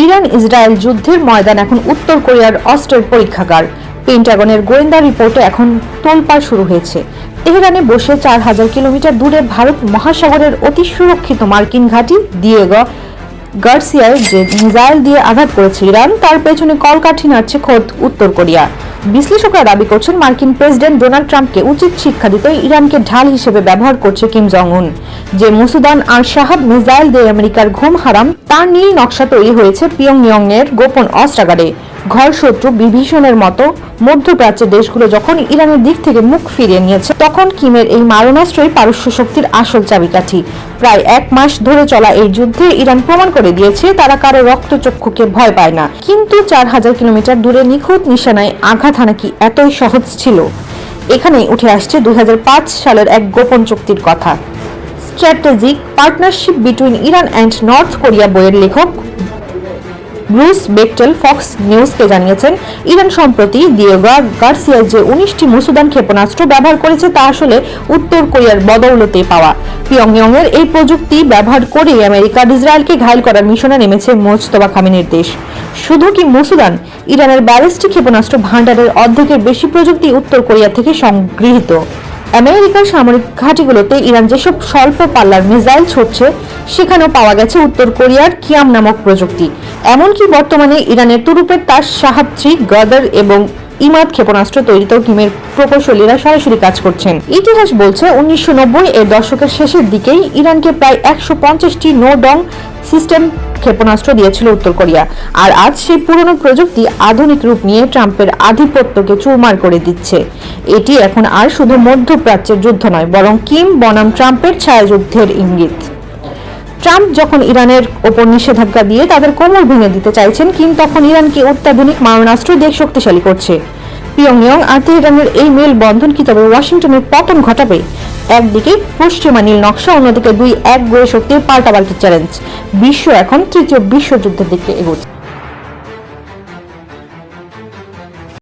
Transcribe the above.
Iran Israel যুদ্ধের ময়দান এখন উত্তর কোরিয়ার অস্ত্রের পরীক্ষাগার। পেন্টাগনের গোয়েন্দা রিপোর্টে এখন তোলপাড় শুরু হয়েছে। তেহরানে বসে 4000 কিলোমিটার দূরে ভারত মহাসাগরের অতি সুরক্ষিত মার্কিন ঘাঁটি দিয়েগো গার্সিয়ায় যে মিসাইল দিয়ে আঘাত করেছে ইরান, তার পেছনে কলকাঠি নাড়ছে খোদ উত্তর কোরিয়া। বিশ্লেষকরা দাবি করছেন মার্কিন প্রেসিডেন্ট ডোনাল্ড ট্রাম্পকে উচিত শিক্ষা দিতে ইরানকে ঢাল হিসেবে ব্যবহার করছে কিম জং উন। যে মুসুদান আর শাহাব মিসাইল দিয়ে আমেরিকার ঘুম হারাম, তার নীল নকশা তৈরি হয়েছে পিয়ংইয়ং এর গোপন অস্ত্রাগারে। ঘর শত্রু বিভীষণের মতো মধ্যপ্রাচ্যের দেশগুলো যখন ইরানের দিক থেকে মুখ ফিরিয়ে নিয়েছে, তখন কিমের এই মারণাস্ত্রই পারস্য শক্তির আসল চাবিকাঠি। প্রায় 1 মাস ধরে চলা এই যুদ্ধে ইরান প্রমাণ করে দিয়েছে তারা কারো রক্তচক্ষুকে ভয় পায় না। কিন্তু 4000 কিলোমিটার দূরে নিখুঁত নিশানায় আঘাত হানা কি এতই সহজ ছিল? এখানেই উঠে আসছে 2005 সালের এক গোপন চুক্তির কথা। Strategic partnership between Iran and north Korea বইয়ের লেখক ব্রুস বেকটেল ফক্স নিউজকে জানিয়েছেন, ইরান সম্প্রতি দিয়েগো গার্সিয়ায় যে 19টি মুসুদান ক্ষেপণাস্ত্র ব্যবহার করেছে তা আসলে উত্তর কোরিয়ার বদৌলতে পাওয়া। পিয়ংইয়ং এর এই প্রযুক্তি ব্যবহার করেই আমেরিকা ইসরায়েলকে ঘায়েল করার মিশনে নেমেছে মোজতবা খামেনির দেশ। শুধু কি মুসুদান, ইরানের ব্যালিস্টিক ক্ষেপণাস্ত্র ভান্ডারের অর্ধেকের বেশি প্রযুক্তি উত্তর কোরিয়া থেকে সংগৃহীত। আমেরিকার সামরিক ঘাঁটিগুলোতে ইরান যেসব স্বল্প পাল্লার মিসাইল ছুটছে, সেখানেও পাওয়া গেছে উত্তর কোরিয়ার কিয়াম নামক প্রযুক্তি। এমনকি বর্তমানে ইরানের তুরুপের তার শাহাব-3 গাদার এবং ইমাদ ক্ষেপণাস্ত্র তৈরিতেও কিমের প্রকৌশলীরা সরাসরি কাজ করছেন। ইতিহাস বলছে 1990 এর দশকের শেষের দিকেই ইরানকে প্রায় 150টি নো-ডং সিস্টেম ক্ষেপণাস্ত্র দিয়েছিল উত্তর কোরিয়া। আর আজ সেই পুরনো প্রযুক্তি আধুনিক রূপ নিয়ে ট্রাম্পের আধিপত্যকে চুরমার করে দিচ্ছে। এটি এখন আর শুধু মধ্যপ্রাচ্যের যুদ্ধ নয়, বরং কিম বনাম ট্রাম্পের ছায়াযুদ্ধের ইঙ্গিত। ট্রাম্প যখন ইরানের ওপর নিষেধাজ্ঞা দিয়ে তাদের কোমর ভেঙে দিতে চাইছেন, কিম তখন ইরানকে অত্যাধুনিক মারণাস্ত্র দিয়ে শক্তিশালী করছে। পিয়ংইয়ং আর তেহরানের এই মেলবন্ধন কি তবে ওয়াশিংটনের পতন ঘটাবে? একদিকে পশ্চিমা নীল নকশা, অন্যদিকে দুই একগুঁয়ে শক্তির পাল্টাপাল্টি চ্যালেঞ্জ। বিশ্ব এখন তৃতীয় বিশ্বযুদ্ধের দিকে এগোচ্ছে।